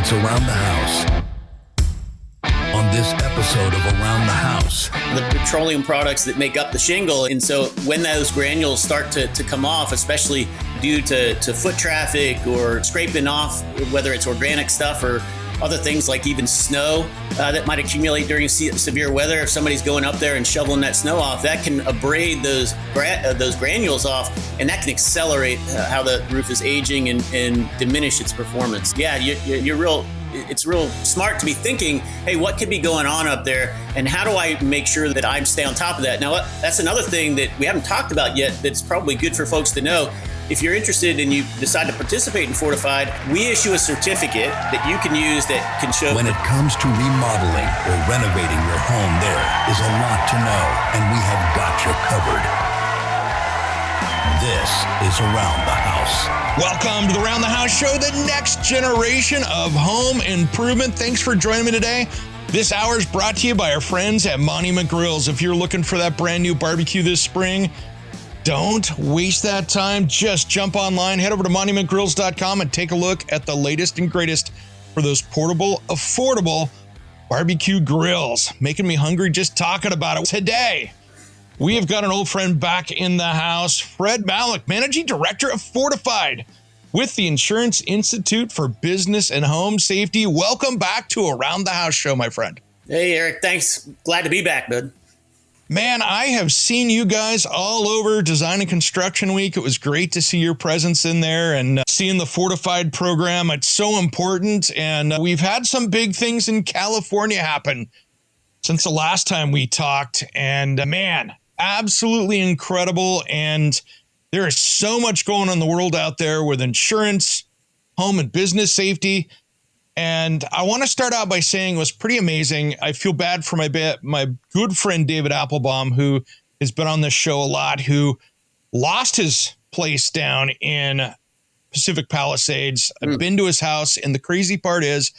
It's Around the House. On this episode of Around the House, the petroleum products that make up the shingle. And so when those granules start to come off, especially due to foot traffic or scraping off, whether it's organic stuff or other things like even snow that might accumulate during severe weather. If somebody's going up there and shoveling that snow off, that can abrade those granules off, and that can accelerate how the roof is aging and diminish its performance. Yeah, it's real smart to be thinking, hey, what could be going on up there, and how do I make sure that I stay on top of that? Now, that's another thing that we haven't talked about yet that's probably good for folks to know. If you're interested and you decide to participate in Fortified, we issue a certificate that you can use that can show. When it comes to remodeling or renovating your home, there is a lot to know, and we have got you covered. This is Around the House. Welcome to the Around the House show, the next generation of home improvement. Thanks for joining me today. This hour is brought to you by our friends at Monument Grills. If you're looking for that brand new barbecue this spring, don't waste that time. Just jump online, head over to monumentgrills.com and take a look at the latest and greatest for those portable, affordable barbecue grills. Making me hungry just talking about it. Today, we have got an old friend back in the house, Fred Malik, Managing Director of Fortified with the Insurance Institute for Business and Home Safety. Welcome back to Around the House show, my friend. Hey, Eric. Thanks. Glad to be back, bud. Man, I have seen you guys all over Design and Construction Week. It was great to see your presence in there and seeing the Fortified program. It's so important. And we've had some big things in California happen since the last time we talked. And man, absolutely incredible. And there is so much going on in the world out there with insurance, home and business safety. And I want to start out by saying it was pretty amazing. I feel bad for my good friend, David Applebaum, who has been on this show a lot, who lost his place down in Pacific Palisades. I've been to his house. And the crazy part is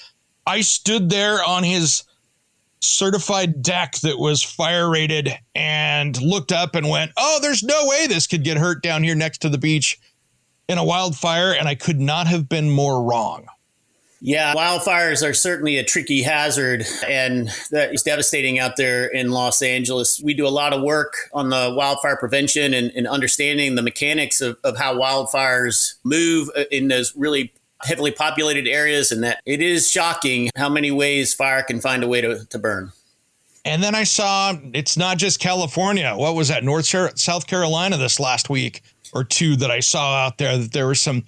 I stood there on his certified deck that was fire rated and looked up and went, oh, there's no way this could get hurt down here next to the beach in a wildfire. And I could not have been more wrong. Yeah, wildfires are certainly a tricky hazard, and that is devastating out there in Los Angeles. We do a lot of work on the wildfire prevention and understanding the mechanics of how wildfires move in those really heavily populated areas, and that it is shocking how many ways fire can find a way to burn. And then I saw it's not just California. What was that? South Carolina this last week or two that I saw out there, that there were some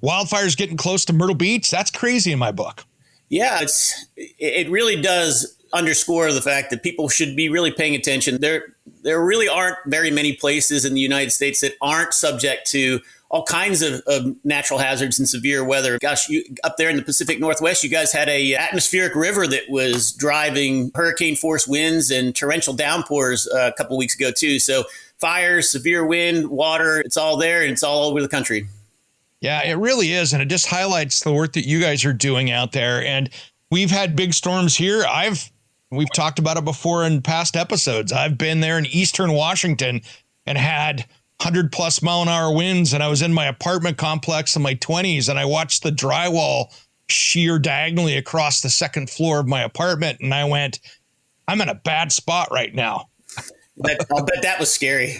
wildfires getting close to Myrtle Beach. That's crazy in my book. Yeah, it really does underscore the fact that people should be really paying attention. There really aren't very many places in the United States that aren't subject to all kinds of natural hazards and severe weather. Gosh, up there in the Pacific Northwest, you guys had a atmospheric river that was driving hurricane force winds and torrential downpours a couple weeks ago too. So fires, severe wind, water, it's all there and it's all over the country. Yeah, it really is. And it just highlights the work that you guys are doing out there. And we've had big storms here. We've talked about it before in past episodes. I've been there in Eastern Washington and had 100+ mile an hour winds. And I was in my apartment complex in my 20s and I watched the drywall shear diagonally across the second floor of my apartment. And I went, I'm in a bad spot right now. I'll bet that was scary.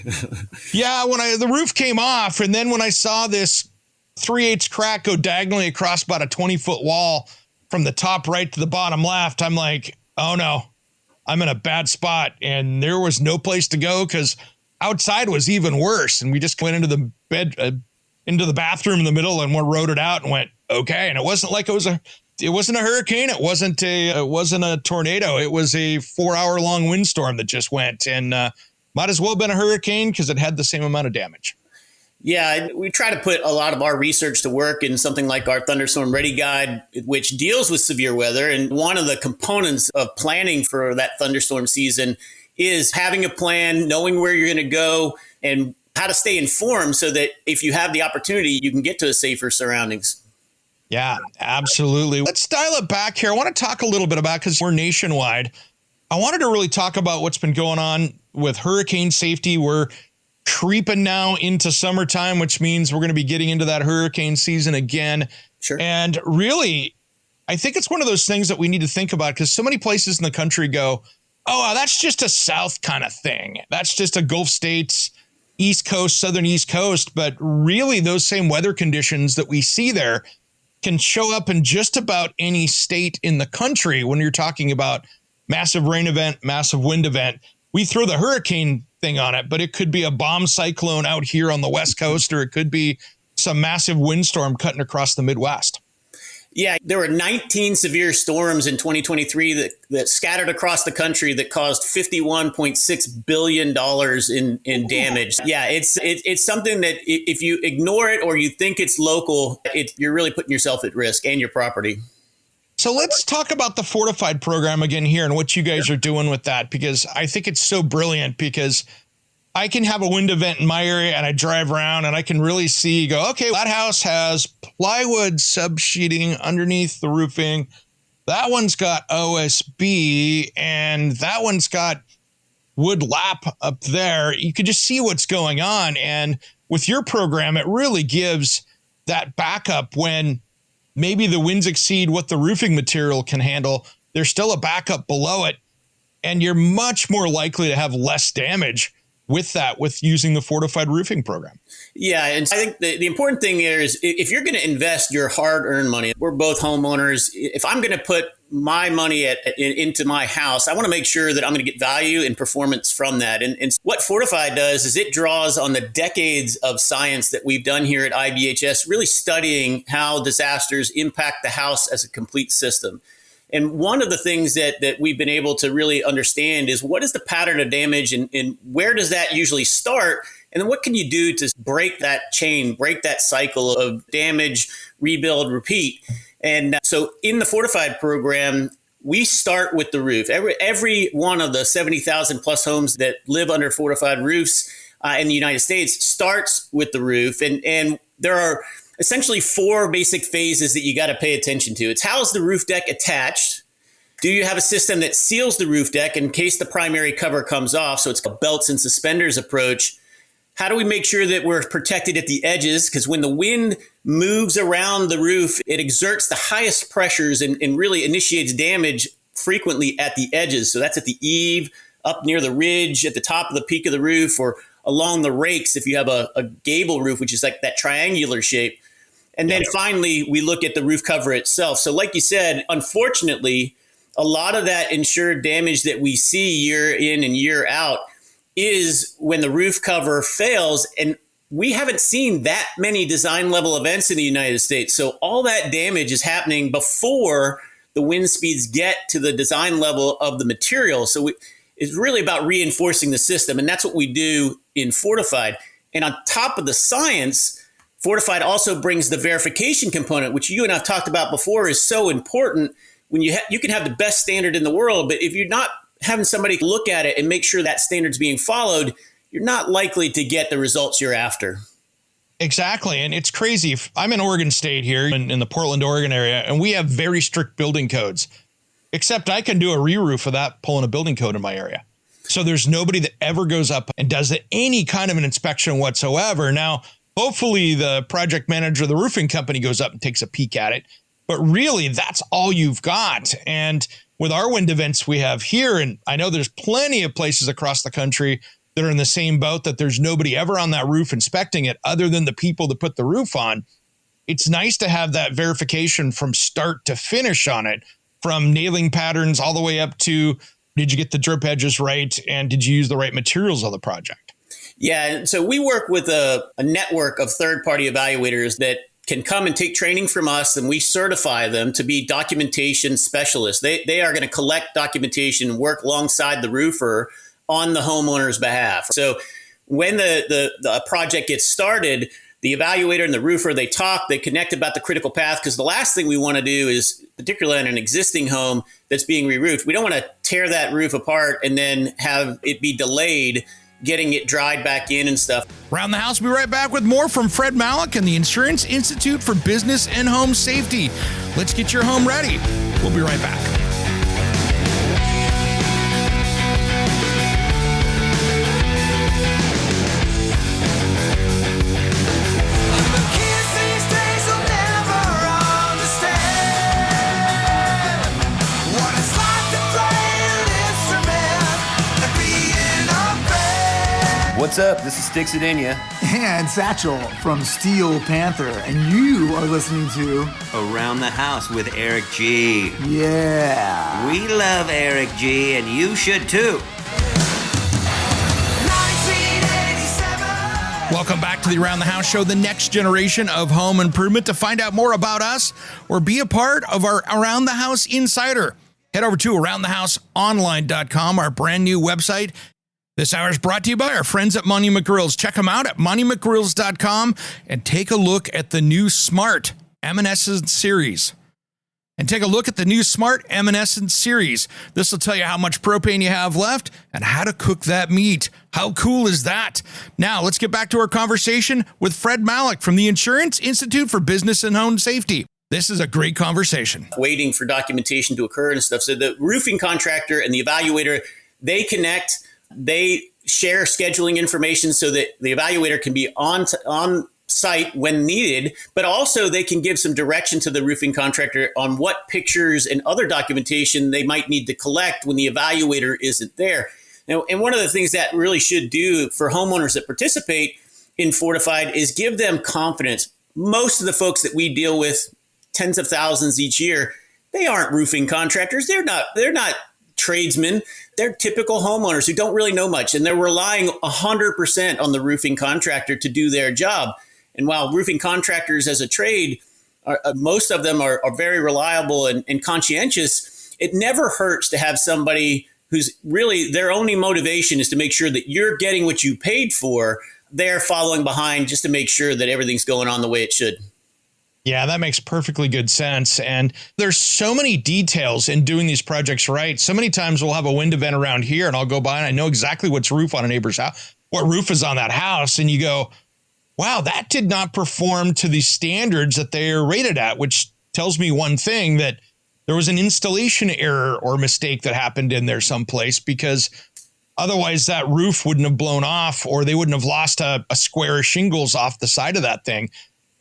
Yeah, when the roof came off, and then when I saw this 3/8 crack go diagonally across about a 20-foot wall from the top right to the bottom left, I'm like, oh no, I'm in a bad spot. And there was no place to go because outside was even worse. And we just went into the bed, into the bathroom in the middle, and we rode it out and went, okay. And it wasn't like it wasn't a hurricane. It wasn't a tornado. It was a 4-hour-long windstorm that just went, and might as well have been a hurricane because it had the same amount of damage. Yeah, we try to put a lot of our research to work in something like our Thunderstorm Ready Guide, which deals with severe weather. And one of the components of planning for that thunderstorm season is having a plan, knowing where you're going to go, and how to stay informed so that if you have the opportunity, you can get to a safer surroundings. Yeah, absolutely. Let's dial it back here. I want to talk a little bit about, because we're nationwide, I wanted to really talk about what's been going on with hurricane safety. We're creeping now into summertime, which means we're going to be getting into that hurricane season again. Sure. And really, I think it's one of those things that we need to think about because so many places in the country go, oh, that's just a South kind of thing. That's just a Gulf States, East Coast, Southern East Coast. But really, those same weather conditions that we see there can show up in just about any state in the country when you're talking about massive rain event, massive wind event. We throw the hurricane thing on it, but it could be a bomb cyclone out here on the West Coast, or it could be some massive windstorm cutting across the Midwest. Yeah, there were 19 severe storms in 2023 that scattered across the country that caused $51.6 billion in damage. Yeah, it's something that if you ignore it or you think it's local, you're really putting yourself at risk and your property. So let's talk about the Fortified program again here and what you guys are doing with that, because I think it's so brilliant because I can have a wind event in my area and I drive around and I can really see, go, okay, that house has plywood subsheeting underneath the roofing. That one's got OSB and that one's got wood lap up there. You could just see what's going on. And with your program, it really gives that backup when maybe the winds exceed what the roofing material can handle. There's still a backup below it, and you're much more likely to have less damage with using the Fortified roofing program. Yeah, and I think the important thing here is if you're going to invest your hard-earned money, we're both homeowners. If I'm going to put my money into my house, I want to make sure that I'm going to get value and performance from that. And what Fortified does is it draws on the decades of science that we've done here at IBHS, really studying how disasters impact the house as a complete system. And one of the things that we've been able to really understand is what is the pattern of damage and where does that usually start? And then what can you do to break that chain, break that cycle of damage, rebuild, repeat? And so in the Fortified program, we start with the roof. Every one of the 70,000 plus homes that live under Fortified roofs in the United States starts with the roof. And there are essentially four basic phases that you got to pay attention to. It's how's the roof deck attached? Do you have a system that seals the roof deck in case the primary cover comes off? So it's a belts and suspenders approach. How do we make sure that we're protected at the edges? Because when the wind moves around the roof, it exerts the highest pressures and really initiates damage frequently at the edges. So that's at the eave, up near the ridge, at the top of the peak of the roof, or along the rakes if you have a gable roof, which is like that triangular shape. And then finally, we look at the roof cover itself. So like you said, unfortunately, a lot of that insured damage that we see year in and year out is when the roof cover fails. And we haven't seen that many design level events in the United States. So all that damage is happening before the wind speeds get to the design level of the material. So it's really about reinforcing the system. And that's what we do in Fortified. And on top of the science, Fortified also brings the verification component, which you and I've talked about before is so important. When you can have the best standard in the world, but if you're not having somebody look at it and make sure that standard's being followed, you're not likely to get the results you're after. Exactly. And it's crazy. I'm in Oregon State here in the Portland, Oregon area, and we have very strict building codes, except I can do a re-roof without pulling a building code in my area. So there's nobody that ever goes up and does any kind of an inspection whatsoever. Now, hopefully the project manager of the roofing company goes up and takes a peek at it. But really, that's all you've got. And with our wind events we have here, and I know there's plenty of places across the country that are in the same boat, that there's nobody ever on that roof inspecting it other than the people that put the roof on. It's nice to have that verification from start to finish on it, from nailing patterns all the way up to, did you get the drip edges right? And did you use the right materials on the project? Yeah. So we work with a network of third-party evaluators that can come and take training from us, and we certify them to be documentation specialists. They are going to collect documentation, work alongside the roofer on the homeowner's behalf. So when the project gets started, the evaluator and the roofer, they talk, they connect about the critical path, because the last thing we want to do is, particularly in an existing home that's being re-roofed, we don't want to tear that roof apart and then have it be delayed getting it dried back in and stuff. Round the House will be right back with more from Fred Malik and the Insurance Institute for Business and Home Safety. Let's get your home ready. We'll be right back. what's up? This is Sticks It In Ya. And Satchel from Steel Panther. And you are listening to Around the House with Eric G. Yeah. We love Eric G, and you should too. Welcome back to the Around the House Show, the next generation of home improvement. To find out more about us or be a part of our Around the House Insider, head over to aroundthehouseonline.com, our brand new website. This hour is brought to you by our friends at Monument Grills. Check them out at monumentgrills.com and take a look at the new Smart Eminescence series. And take a look at the new Smart Eminescence series. This will tell you how much propane you have left and how to cook that meat. How cool is that? Now, let's get back to our conversation with Fred Malik from the Insurance Institute for Business and Home Safety. This is a great conversation. Waiting for documentation to occur and stuff. So the roofing contractor and the evaluator, they connect, they share scheduling information so that the evaluator can be on site when needed, but also they can give some direction to the roofing contractor on what pictures and other documentation they might need to collect when the evaluator isn't there. Now, and one of the things that really should do for homeowners that participate in Fortified is give them confidence. Most of the folks that we deal with, tens of thousands each year, they aren't roofing contractors. They're not tradesmen. They're typical homeowners who don't really know much, and they're relying 100% on the roofing contractor to do their job. And while roofing contractors as a trade, most of them are very reliable and conscientious, it never hurts to have somebody who's really their only motivation is to make sure that you're getting what you paid for. They're following behind just to make sure that everything's going on the way it should. Yeah, that makes perfectly good sense. And there's so many details in doing these projects right. So many times we'll have a wind event around here and I'll go by and I know exactly what's roof on a neighbor's house, what roof is on that house. And you go, wow, that did not perform to the standards that they are rated at, which tells me one thing, that there was an installation error or mistake that happened in there someplace, because otherwise that roof wouldn't have blown off or they wouldn't have lost a square of shingles off the side of that thing.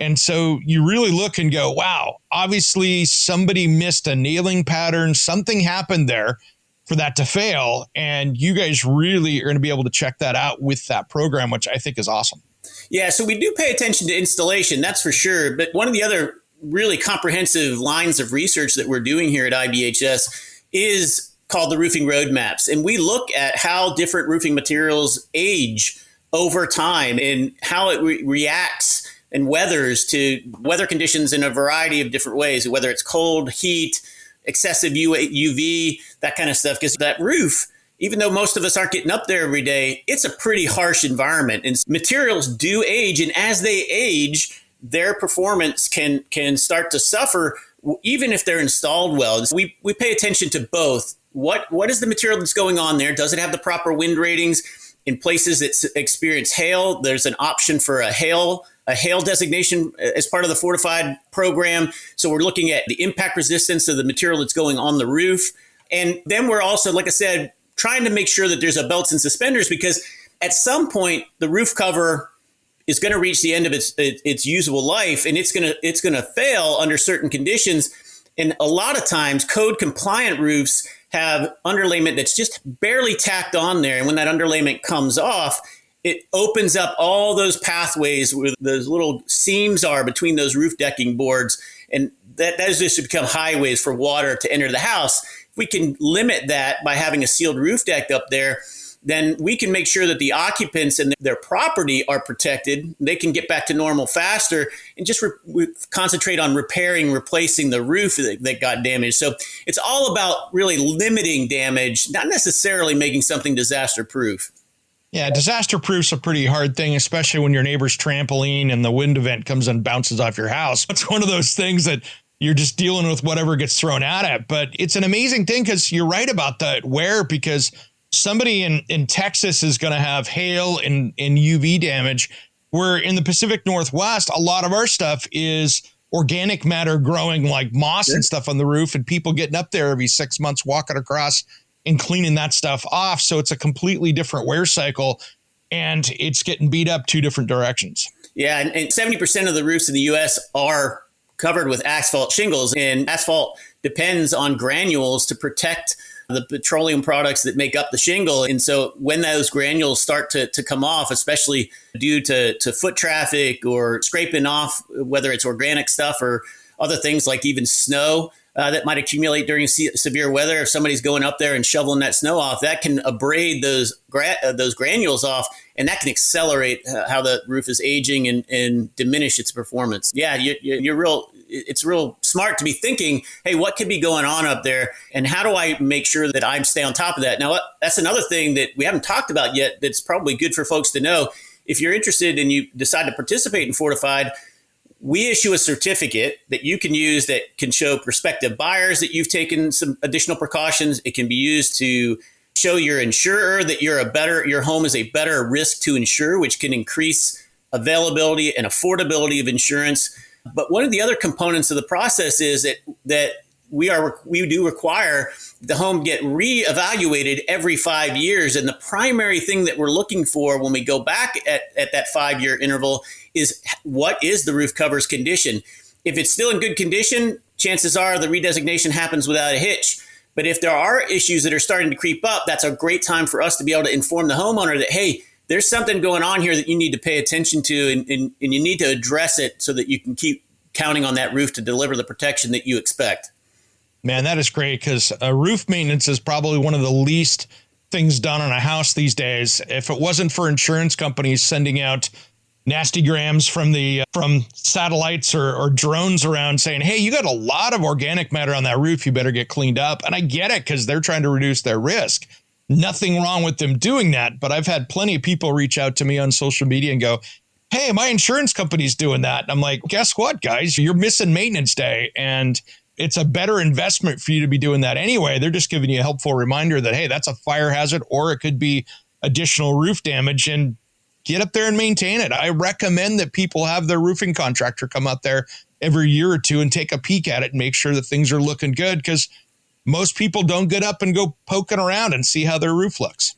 And so you really look and go, wow, obviously somebody missed a nailing pattern. Something happened there for that to fail. And you guys really are going to be able to check that out with that program, which I think is awesome. Yeah, so we do pay attention to installation, that's for sure. But one of the other really comprehensive lines of research that we're doing here at IBHS is called the roofing roadmaps. And we look at how different roofing materials age over time and how it reacts and weathers to weather conditions in a variety of different ways, whether it's cold, heat, excessive UV, that kind of stuff. Because that roof, even though most of us aren't getting up there every day, it's a pretty harsh environment. And materials do age. And as they age, their performance can start to suffer, even if they're installed well. We pay attention to both. What is the material that's going on there? Does it have the proper wind ratings? In places that experience hail, there's an option for a hail designation as part of the Fortified program. So we're looking at the impact resistance of the material that's going on the roof. And then we're also, like I said, trying to make sure that there's a belts and suspenders, because at some point the roof cover is going to reach the end of its usable life, and it's going to fail under certain conditions. And a lot of times code compliant roofs have underlayment that's just barely tacked on there. And when that underlayment comes off, it opens up all those pathways where those little seams are between those roof decking boards. And that is just to become highways for water to enter the house. If we can limit that by having a sealed roof deck up there, then we can make sure that the occupants and their property are protected. They can get back to normal faster and just concentrate on replacing the roof that got damaged. So it's all about really limiting damage, not necessarily making something disaster proof. Yeah, disaster proof's a pretty hard thing, especially when your neighbor's trampoline and the wind event comes and bounces off your house. It's one of those things that you're just dealing with whatever gets thrown at it. But it's an amazing thing, because you're right about that wear, because somebody in Texas is going to have hail and UV damage, where in the Pacific Northwest, a lot of our stuff is organic matter growing like moss and stuff on the roof, and people getting up there every 6 months, walking across and cleaning that stuff off. So it's a completely different wear cycle, and it's getting beat up two different directions. Yeah, and 70% of the roofs in the U.S. are covered with asphalt shingles, and asphalt depends on granules to protect the petroleum products that make up the shingle. And so when those granules start to come off, especially due to foot traffic or scraping off, whether it's organic stuff or other things like even snow that might accumulate during severe weather, if somebody's going up there and shoveling that snow off, that can abrade those granules off, and that can accelerate how the roof is aging and diminish its performance. Yeah, it's real smart to be thinking, hey, what could be going on up there, and how do I make sure that I stay on top of that? Now, that's another thing that we haven't talked about yet that's probably good for folks to know. If you're interested and you decide to participate in Fortified, we issue a certificate that you can use that can show prospective buyers that you've taken some additional precautions. It can be used to show your insurer that your home is a better risk to insure, which can increase availability and affordability of insurance. But one of the other components of the process is that we do require the home get reevaluated every 5 years. And the primary thing that we're looking for when we go back at that 5-year interval is what is the roof cover's condition. If it's still in good condition, chances are the redesignation happens without a hitch. But if there are issues that are starting to creep up, that's a great time for us to be able to inform the homeowner that, hey, there's something going on here that you need to pay attention to, and you need to address it so that you can keep counting on that roof to deliver the protection that you expect. Man, that is great, because roof maintenance is probably one of the least things done on a house these days. If it wasn't for insurance companies sending out nasty grams from satellites or drones around saying, hey, you got a lot of organic matter on that roof, you better get cleaned up. And I get it, because they're trying to reduce their risk. Nothing wrong with them doing that. But I've had plenty of people reach out to me on social media and go, hey, my insurance company's doing that. And I'm like, guess what, guys? You're missing maintenance day. And it's a better investment for you to be doing that anyway. They're just giving you a helpful reminder that, hey, that's a fire hazard, or it could be additional roof damage, and get up there and maintain it. I recommend that people have their roofing contractor come out there every year or two and take a peek at it and make sure that things are looking good, because most people don't get up and go poking around and see how their roof looks.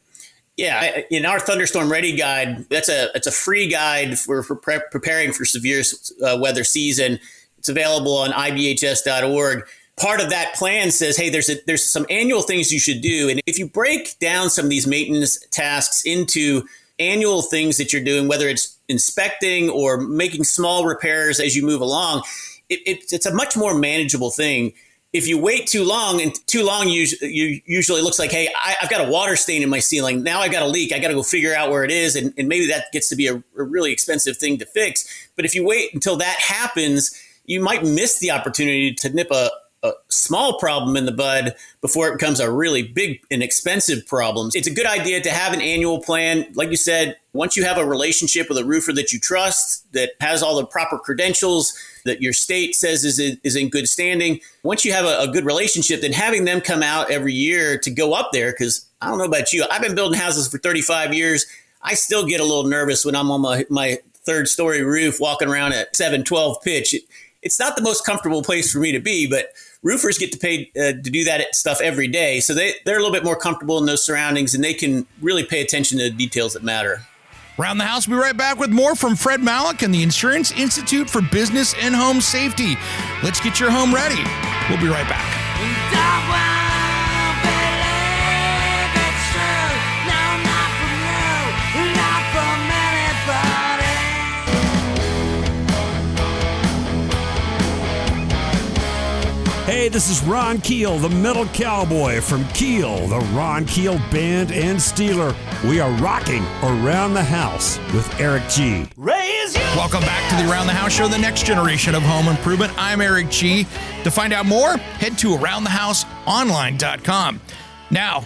Yeah, in our Thunderstorm Ready guide, it's a free guide for preparing for severe weather season. It's available on ibhs.org. Part of that plan says, hey, there's some annual things you should do. And if you break down some of these maintenance tasks into annual things that you're doing, whether it's inspecting or making small repairs as you move along, it's a much more manageable thing. If you wait too long, usually looks like, hey, I've got a water stain in my ceiling. Now I got a leak. I got to go figure out where it is. And maybe that gets to be a really expensive thing to fix. But if you wait until that happens, you might miss the opportunity to nip a small problem in the bud before it becomes a really big and expensive problem. It's a good idea to have an annual plan. Like you said, once you have a relationship with a roofer that you trust, that has all the proper credentials, that your state says is in good standing, once you have a good relationship, then having them come out every year to go up there, because I don't know about you, I've been building houses for 35 years. I still get a little nervous when I'm on my third story roof walking around at 712 pitch. It's not the most comfortable place for me to be, but roofers get to pay to do that stuff every day. So they're a little bit more comfortable in those surroundings, and they can really pay attention to the details that matter. Round the House, we'll be right back with more from Fred Malik and the Insurance Institute for Business and Home Safety. Let's get your home ready. We'll be right back. Hey, this is Ron Keel, the Metal Cowboy from Keel, the Ron Keel Band and Steeler. We are rocking Around the House with Eric G. Welcome back to the Around the House Show, the next generation of home improvement. I'm Eric G. To find out more, head to aroundthehouseonline.com. Now,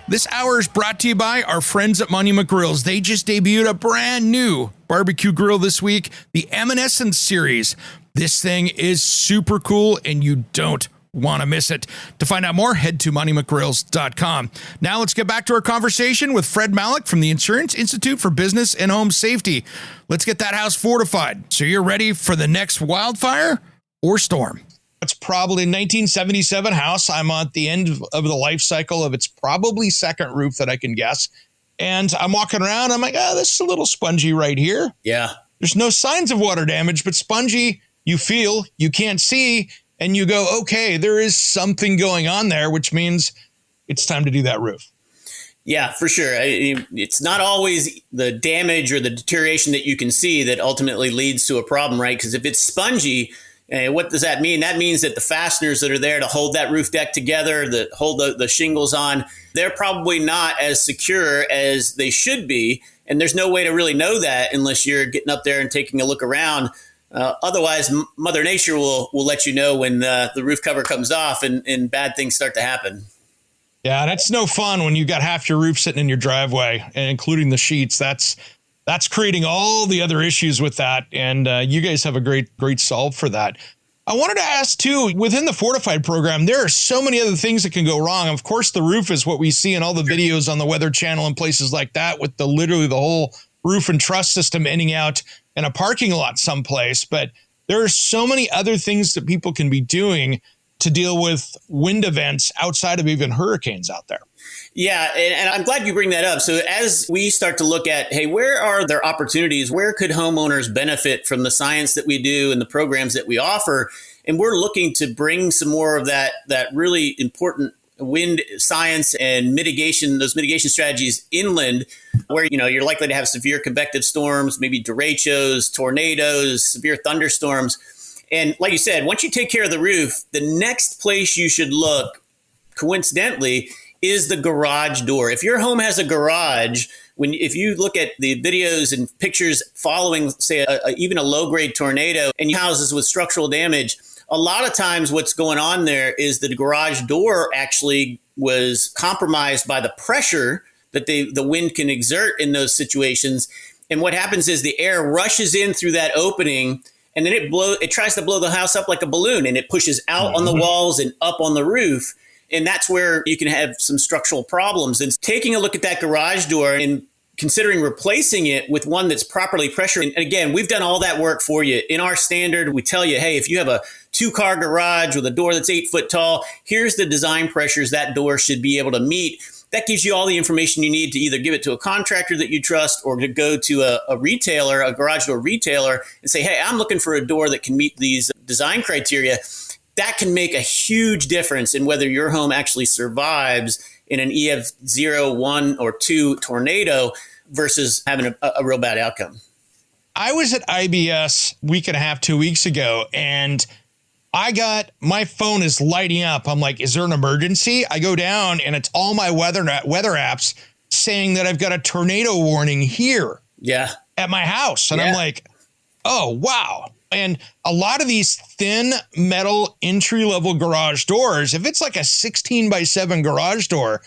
this hour is brought to you by our friends at Monument Grills. They just debuted a brand new barbecue grill this week, the Evanescence series. This thing is super cool, and you don't want to miss it. To find out more, head to monumentgrills.com. Now let's get back to our conversation with Fred Malik from the Insurance Institute for Business and Home Safety. Let's get that house fortified so you're ready for the next wildfire or storm. It's probably a 1977 house. I'm at the end of the life cycle of its probably second roof that I can guess. And I'm walking around. I'm like, this is a little spongy right here. Yeah. There's no signs of water damage, but spongy, you feel, you can't see, and you go, okay, there is something going on there, which means it's time to do that roof. Yeah, for sure. It's not always the damage or the deterioration that you can see that ultimately leads to a problem, right? Because if it's spongy, what does that mean? That means that the fasteners that are there to hold that roof deck together, that hold the shingles on, they're probably not as secure as they should be. And there's no way to really know that unless you're getting up there and taking a look around. Otherwise, Mother Nature will let you know when the roof cover comes off and bad things start to happen. Yeah, that's no fun when you got half your roof sitting in your driveway, including the sheets. That's creating all the other issues with that. And you guys have a great solve for that. I wanted to ask too, within the Fortified program, there are so many other things that can go wrong. Of course, the roof is what we see in all the videos on the Weather Channel and places like that, with literally the whole roof and truss system ending out in a parking lot someplace. But there are so many other things that people can be doing to deal with wind events outside of even hurricanes out there. Yeah, and I'm glad you bring that up. So as we start to look at, hey, where are there opportunities? Where could homeowners benefit from the science that we do and the programs that we offer? And we're looking to bring some more of that really important wind science and mitigation, those mitigation strategies inland, where you're likely to have severe convective storms, maybe derechos, tornadoes, severe thunderstorms. And like you said, once you take care of the roof, the next place you should look, coincidentally, is the garage door. If your home has a garage, if you look at the videos and pictures following, say, even a low-grade tornado and houses with structural damage, a lot of times what's going on there is the garage door actually was compromised by the pressure that the wind can exert in those situations. And what happens is the air rushes in through that opening, and then it tries to blow the house up like a balloon, and it pushes out on the walls and up on the roof. And that's where you can have some structural problems. And taking a look at that garage door and considering replacing it with one that's properly pressured. And again, we've done all that work for you. In our standard, we tell you, hey, if you have a 2-car garage with a door that's 8 foot tall, here's the design pressures that door should be able to meet. That gives you all the information you need to either give it to a contractor that you trust or to go to a retailer, a garage door retailer, and say, hey, I'm looking for a door that can meet these design criteria. That can make a huge difference in whether your home actually survives in an EF 0, 1, or 2 tornado versus having a real bad outcome. I was at IBS week and a half, 2 weeks ago, and my phone is lighting up. I'm like, is there an emergency? I go down and it's all my weather apps saying that I've got a tornado warning here at my house. And I'm like, oh, wow. And a lot of these thin metal entry-level garage doors, if it's like a 16x7 garage door,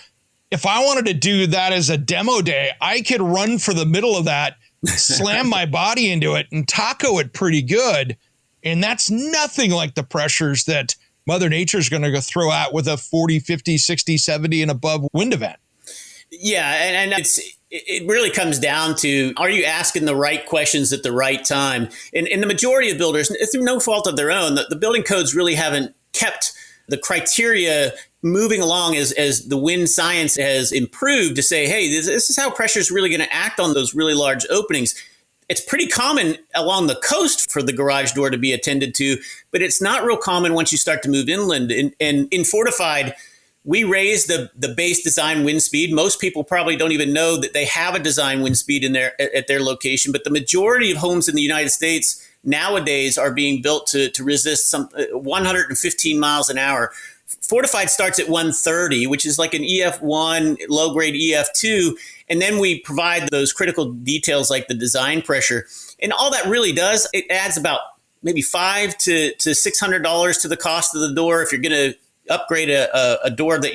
if I wanted to do that as a demo day, I could run for the middle of that, slam my body into it, and taco it pretty good. And that's nothing like the pressures that Mother Nature is going to throw out with a 40, 50, 60, 70 and above wind event. Yeah, and it really comes down to, are you asking the right questions at the right time? And the majority of builders, through no fault of their own, the building codes really haven't kept the criteria moving along as the wind science has improved to say, hey, this is how pressure is really going to act on those really large openings. It's pretty common along the coast for the garage door to be attended to, but it's not real common once you start to move inland. And in Fortified, we raise the base design wind speed. Most people probably don't even know that they have a design wind speed at their location, but the majority of homes in the United States nowadays are being built to resist some 115 miles an hour. Fortified starts at 130, which is like an EF1, low-grade EF2, and then we provide those critical details like the design pressure. And all that really does, it adds about maybe $500 to $600 to the cost of the door if you're going to upgrade a door that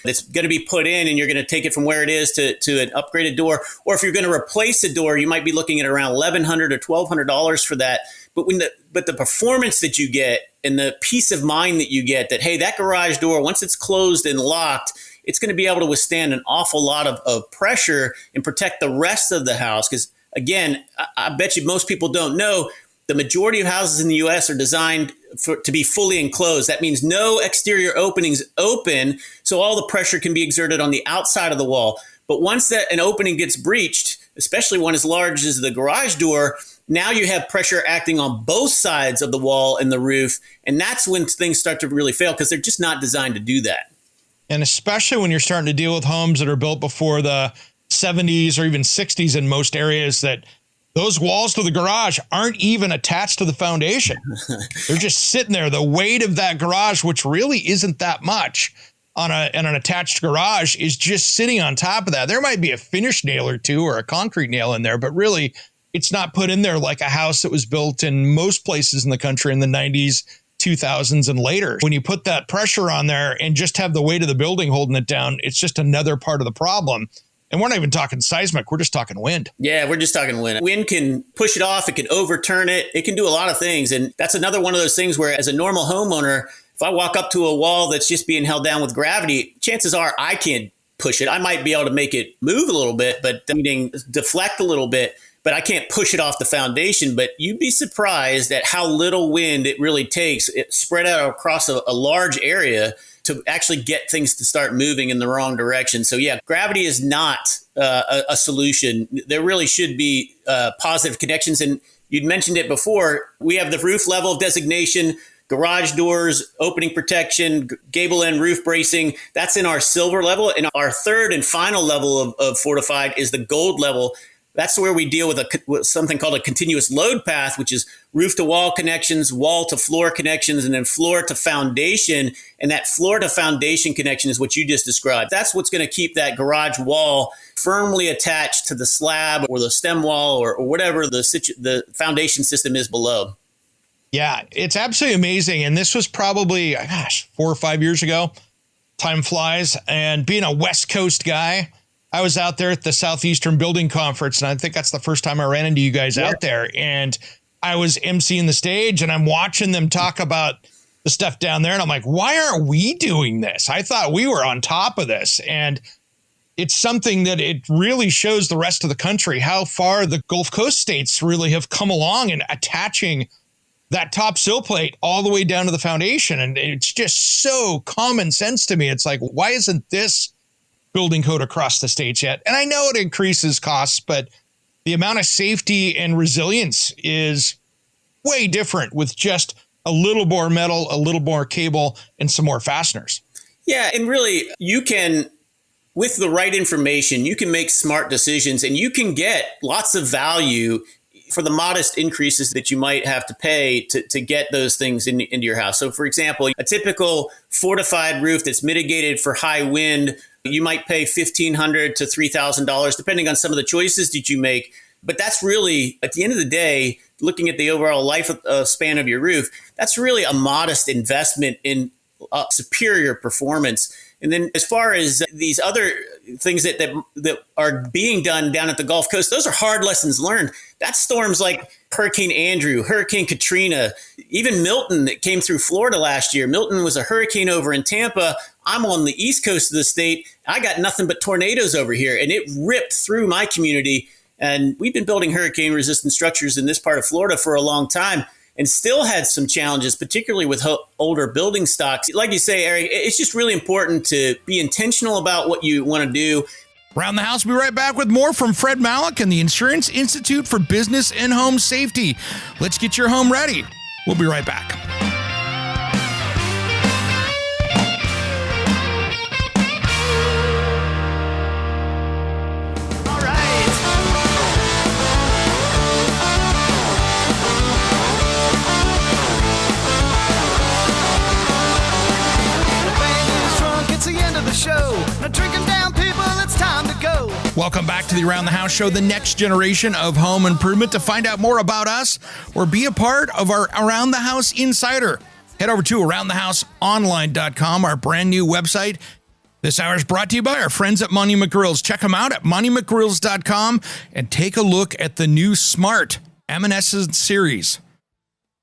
that's going to be put in and you're going to take it from where it is to an upgraded door. Or if you're going to replace a door, you might be looking at around $1,100 or $1,200 for that. But the performance that you get and the peace of mind that you get that, hey, that garage door, once it's closed and locked, it's going to be able to withstand an awful lot of pressure and protect the rest of the house. Because again, I bet you most people don't know, the majority of houses in the U.S. are designed to be fully enclosed. That means no exterior openings open, so all the pressure can be exerted on the outside of the wall. But once an opening gets breached, especially one as large as the garage door, now you have pressure acting on both sides of the wall and the roof, and that's when things start to really fail because they're just not designed to do that. And especially when you're starting to deal with homes that are built before the 70s or even 60s in most areas, that those walls to the garage aren't even attached to the foundation. They're just sitting there. The weight of that garage, which really isn't that much on an attached garage, is just sitting on top of that. There might be a finish nail or two or a concrete nail in there, but really it's not put in there like a house that was built in most places in the country in the 90s, 2000s and later. When you put that pressure on there and just have the weight of the building holding it down, it's just another part of the problem. And we're not even talking seismic. We're just talking wind. Yeah, we're just talking wind. Wind can push it off. It can overturn it. It can do a lot of things. And that's another one of those things where, as a normal homeowner, if I walk up to a wall that's just being held down with gravity, chances are I can't push it. I might be able to make it move a little bit, but meaning deflect a little bit, but I can't push it off the foundation. But you'd be surprised at how little wind it really takes. It spread out across a large area to actually get things to start moving in the wrong direction. So yeah, gravity is not a solution. There really should be positive connections. And you'd mentioned it before. We have the roof level of designation, garage doors, opening protection, gable end roof bracing. That's in our silver level. And our third and final level of fortified is the gold level. That's where we deal with something called a continuous load path, which is roof to wall connections, wall to floor connections, and then floor to foundation. And that floor to foundation connection is what you just described. That's what's going to keep that garage wall firmly attached to the slab or the stem wall or whatever the foundation system is below. Yeah, it's absolutely amazing. And this was probably, 4 or 5 years ago. Time flies. And being a West Coast guy, I was out there at the Southeastern Building Conference, and I think that's the first time I ran into you guys out there. And I was emceeing the stage, and I'm watching them talk about the stuff down there. And I'm like, why aren't we doing this? I thought we were on top of this. And it's something that it really shows the rest of the country how far the Gulf Coast states really have come along in attaching that top sill plate all the way down to the foundation. And it's just so common sense to me. It's like, why isn't this building code across the states yet? And I know it increases costs, but the amount of safety and resilience is way different with just a little more metal, a little more cable, and some more fasteners. Yeah, and really, you can, with the right information, you can make smart decisions, and you can get lots of value for the modest increases that you might have to pay to get those things into your house. So, for example, a typical fortified roof that's mitigated for high wind, you might pay $1,500 to $3,000, depending on some of the choices that you make. But that's really, at the end of the day, looking at the overall life span of your roof, that's really a modest investment in superior performance. And then as far as these other things that are being done down at the Gulf Coast, those are hard lessons learned. That's storms like Hurricane Andrew, Hurricane Katrina, even Milton that came through Florida last year. Milton was a hurricane over in Tampa. I'm on the east coast of the state. I got nothing but tornadoes over here, and it ripped through my community. And we've been building hurricane-resistant structures in this part of Florida for a long time and still had some challenges, particularly with older building stocks. Like you say, Eric, it's just really important to be intentional about what you want to do. Around the House, we'll be right back with more from Fred Malik and the Insurance Institute for Business and Home Safety. Let's get your home ready. We'll be right back. Welcome back to the Around the House show, the next generation of home improvement. To find out more about us or be a part of our Around the House Insider, head over to aroundthehouseonline.com, our brand new website. This hour is brought to you by our friends at Monument Grills. Check them out at monumentgrills.com and take a look at the new Smart Eminescence series.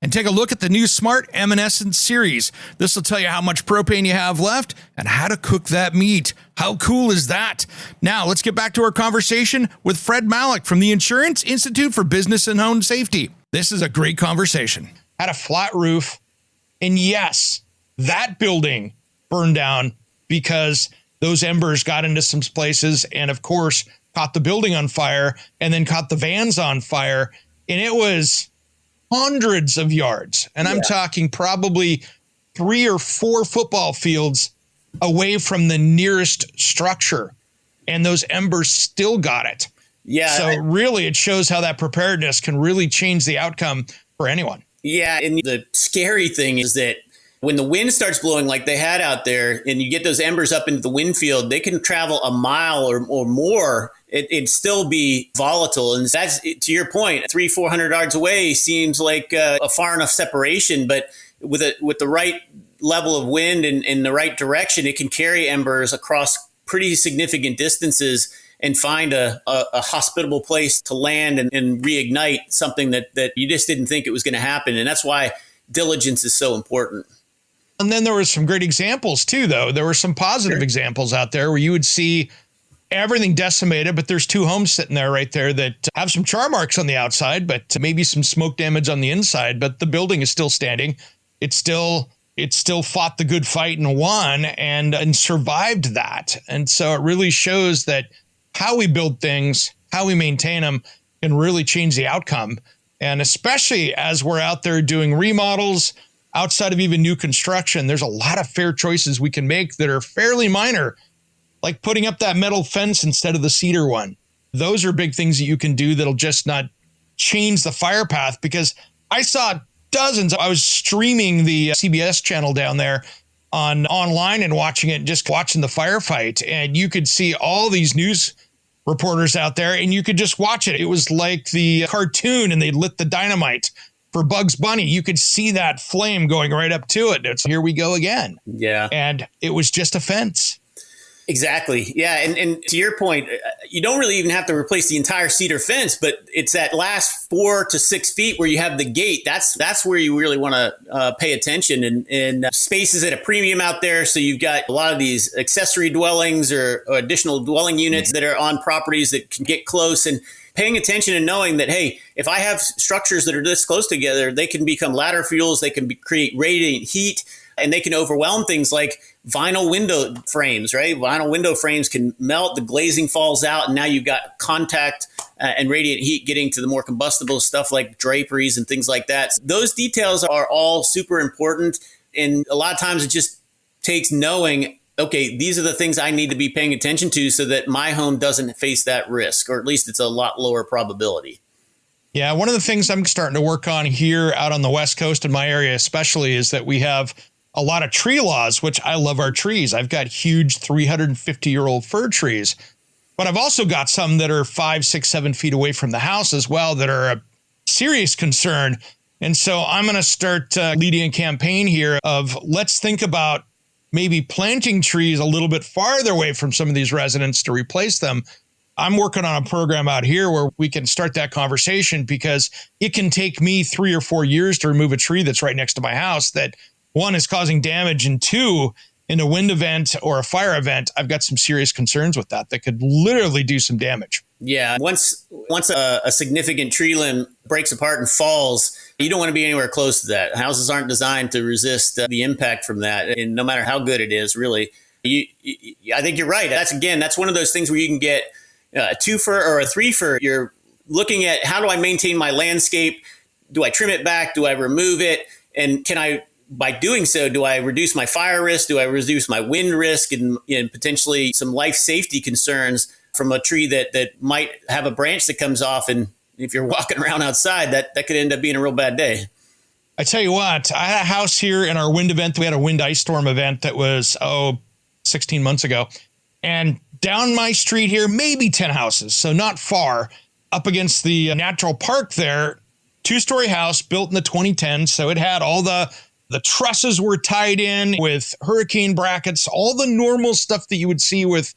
And take a look at the new Smart Eminescence series. This will tell you how much propane you have left and how to cook that meat. How cool is that? Now, let's get back to our conversation with Fred Malik from the Insurance Institute for Business and Home Safety. This is a great conversation. Had a flat roof, and yes, that building burned down because those embers got into some places and, of course, caught the building on fire and then caught the vans on fire. And it was hundreds of yards. And I'm talking probably 3 or 4 football fields away from the nearest structure, and those embers still got it. Yeah. So really, it shows how that preparedness can really change the outcome for anyone. Yeah. And the scary thing is that when the wind starts blowing like they had out there and you get those embers up into the wind field, they can travel a mile or more. It'd still be volatile. And that's, to your point, 300-400 yards away seems like a far enough separation. But with the right level of wind and in the right direction, it can carry embers across pretty significant distances and find a hospitable place to land and reignite something that you just didn't think it was going to happen. And that's why diligence is so important. And then there were some great examples too, though. There were some positive examples out there where you would see everything decimated, but there's 2 homes sitting there right there that have some char marks on the outside, but maybe some smoke damage on the inside, but the building is still standing. It still fought the good fight and won and survived that. And so it really shows that how we build things, how we maintain them can really change the outcome. And especially as we're out there doing remodels, outside of even new construction, there's a lot of fair choices we can make that are fairly minor, like putting up that metal fence instead of the cedar one. Those are big things that you can do that'll just not change the fire path, because I saw dozens. I was streaming the CBS channel down there online and watching it, just watching the firefight. And you could see all these news reporters out there and you could just watch it. It was like the cartoon and they lit the dynamite for Bugs Bunny. You could see that flame going right up to it. It's here we go again. Yeah. And it was just a fence. Exactly. Yeah. And to your point, you don't really even have to replace the entire cedar fence, but it's that last 4 to 6 feet where you have the gate. That's where you really want to pay attention. And space is at a premium out there. So you've got a lot of these accessory dwellings or additional dwelling units that are on properties that can get close, and paying attention and knowing that, hey, if I have structures that are this close together, they can become ladder fuels, they can create radiant heat, and they can overwhelm things like vinyl window frames, right? Vinyl window frames can melt, the glazing falls out, and now you've got contact and radiant heat getting to the more combustible stuff like draperies and things like that. Those details are all super important. And a lot of times it just takes knowing, okay, these are the things I need to be paying attention to so that my home doesn't face that risk, or at least it's a lot lower probability. Yeah, one of the things I'm starting to work on here out on the West Coast in my area especially is that we have a lot of tree laws, which I love our trees. I've got huge 350-year-old fir trees, but I've also got some that are 5, 6, 7 feet away from the house as well that are a serious concern. And so I'm going to start leading a campaign here of let's think about maybe planting trees a little bit farther away from some of these residents to replace them. I'm working on a program out here where we can start that conversation, because it can take me 3 or 4 years to remove a tree that's right next to my house that, one, is causing damage, and two, in a wind event or a fire event, I've got some serious concerns with that could literally do some damage. Yeah. Once a significant tree limb breaks apart and falls, you don't want to be anywhere close to that. Houses aren't designed to resist the impact from that. And no matter how good it is, really, I think you're right. That's one of those things where you can get a 2-fir or a 3-fir. You're looking at, how do I maintain my landscape? Do I trim it back? Do I remove it? And by doing so, do I reduce my fire risk? Do I reduce my wind risk and potentially some life safety concerns from a tree that might have a branch that comes off? And if you're walking around outside, that could end up being a real bad day. I tell you what, I had a house here in our wind event. We had a wind ice storm event that was, 16 months ago. And down my street here, maybe 10 houses, so not far, up against the natural park there, 2-story house built in the 2010s. So it had all the trusses were tied in with hurricane brackets, all the normal stuff that you would see with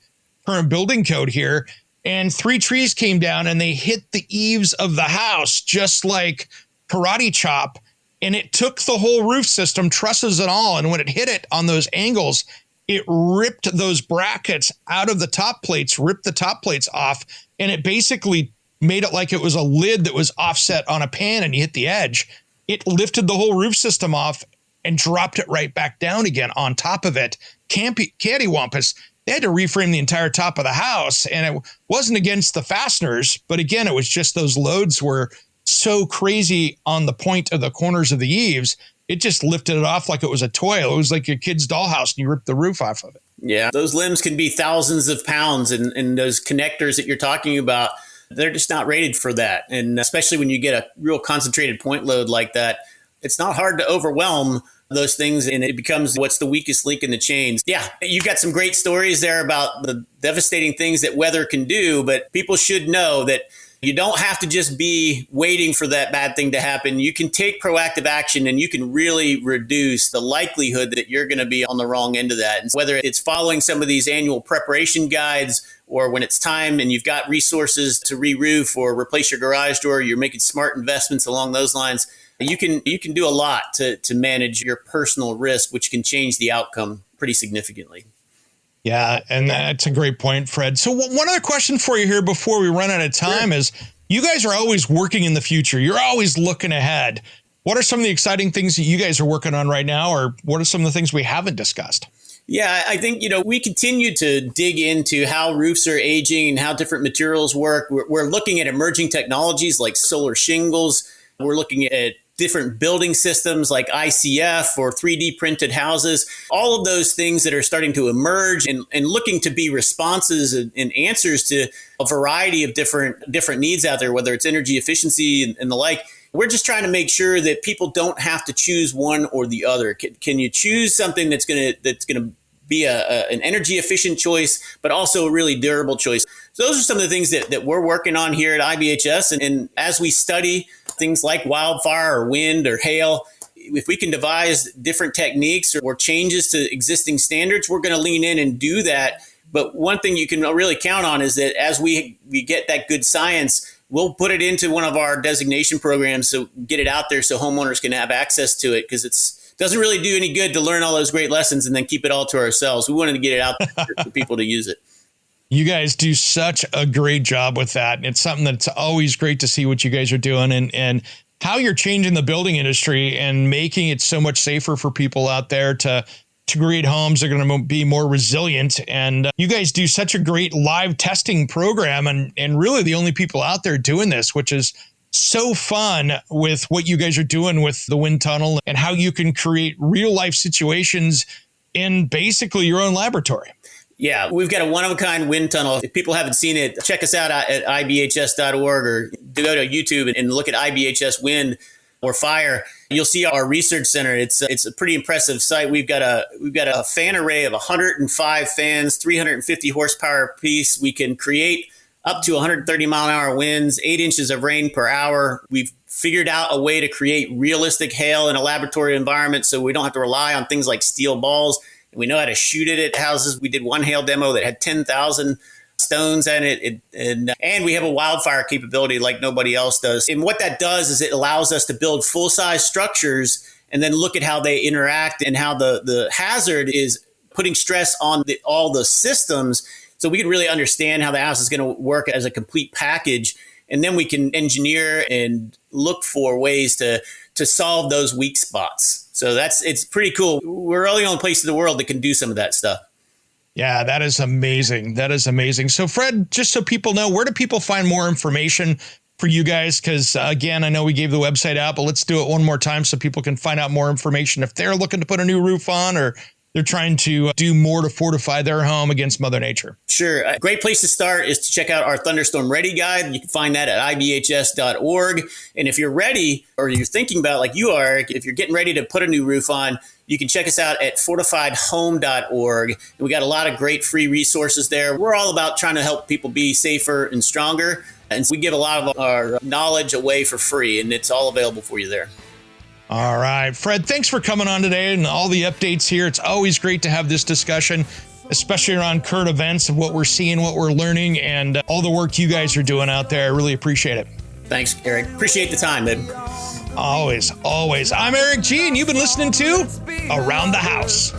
current building code here. And 3 trees came down and they hit the eaves of the house just like karate chop. And it took the whole roof system, trusses and all. And when it hit it on those angles, it ripped those brackets out of the top plates, ripped the top plates off. And it basically made it like it was a lid that was offset on a pan and you hit the edge. It lifted the whole roof system off and dropped it right back down again on top of it. Cattywampus, they had to reframe the entire top of the house, and it wasn't against the fasteners, but again, it was just those loads were so crazy on the point of the corners of the eaves it just lifted it off like it was a toy. It was like your kid's dollhouse and you ripped the roof off of it. Yeah, those limbs can be thousands of pounds, and those connectors that you're talking about, they're just not rated for that. And especially when you get a real concentrated point load like that, it's not hard to overwhelm those things, and it becomes what's the weakest link in the chain. Yeah, you've got some great stories there about the devastating things that weather can do, but people should know that you don't have to just be waiting for that bad thing to happen. You can take proactive action, and you can really reduce the likelihood that you're going to be on the wrong end of that. And whether it's following some of these annual preparation guides, or when it's time and you've got resources to re-roof or replace your garage door, you're making smart investments along those lines. You can do a lot to manage your personal risk, which can change the outcome pretty significantly. Yeah, and that's a great point, Fred. So one other question for you here before we run out of time is, you guys are always working in the future. You're always looking ahead. What are some of the exciting things that you guys are working on right now, or what are some of the things we haven't discussed? Yeah, I think, we continue to dig into how roofs are aging and how different materials work. We're looking at emerging technologies like solar shingles. We're looking at different building systems like ICF or 3D printed houses, all of those things that are starting to emerge and looking to be responses and answers to a variety of different needs out there, whether it's energy efficiency and the like. We're just trying to make sure that people don't have to choose one or the other. Can you choose something that's going to be an energy efficient choice, but also a really durable choice? So those are some of the things that we're working on here at IBHS. And as we study things like wildfire or wind or hail, if we can devise different techniques or changes to existing standards, we're going to lean in and do that. But one thing you can really count on is that as we get that good science, we'll put it into one of our designation programs, so get it out there so homeowners can have access to it, because it doesn't really do any good to learn all those great lessons and then keep it all to ourselves. We wanted to get it out there for people to use it. You guys do such a great job with that. And it's something that's always great to see what you guys are doing and how you're changing the building industry and making it so much safer for people out there to create homes that are going to be more resilient. And you guys do such a great live testing program, and really the only people out there doing this, which is so fun with what you guys are doing with the wind tunnel and how you can create real life situations in basically your own laboratory. Yeah, we've got a one-of-a-kind wind tunnel. If people haven't seen it, check us out at ibhs.org or go to YouTube and look at IBHS Wind or Fire. You'll see our research center. It's a pretty impressive site. We've got a fan array of 105 fans, 350 horsepower apiece. We can create up to 130 mile an hour winds, 8 inches of rain per hour. We've figured out a way to create realistic hail in a laboratory environment, so we don't have to rely on things like steel balls. We know how to shoot it at houses. We did one hail demo that had 10,000 stones in it. And we have a wildfire capability like nobody else does. And what that does is it allows us to build full-size structures and then look at how they interact and how the hazard is putting stress on all the systems. So we can really understand how the house is going to work as a complete package. And then we can engineer and look for ways to solve those weak spots. So it's pretty cool. We're really the only place in the world that can do some of that stuff. Yeah, that is amazing. That is amazing. So Fred, just so people know, where do people find more information for you guys? Because again, I know we gave the website out, but let's do it one more time so people can find out more information if they're looking to put a new roof on or they're trying to do more to fortify their home against Mother Nature. Sure. A great place to start is to check out our Thunderstorm Ready Guide. You can find that at ibhs.org. And if you're ready, or you're thinking about, like you are, if you're getting ready to put a new roof on, you can check us out at fortifiedhome.org. And we got a lot of great free resources there. We're all about trying to help people be safer and stronger. And we give a lot of our knowledge away for free, and it's all available for you there. All right, Fred, thanks for coming on today and all the updates here. It's always great to have this discussion, especially around current events of what we're seeing, what we're learning, and all the work you guys are doing out there. I really appreciate it. Thanks, Eric. Appreciate the time, man. Always, always. I'm Eric G, and you've been listening to Around the House.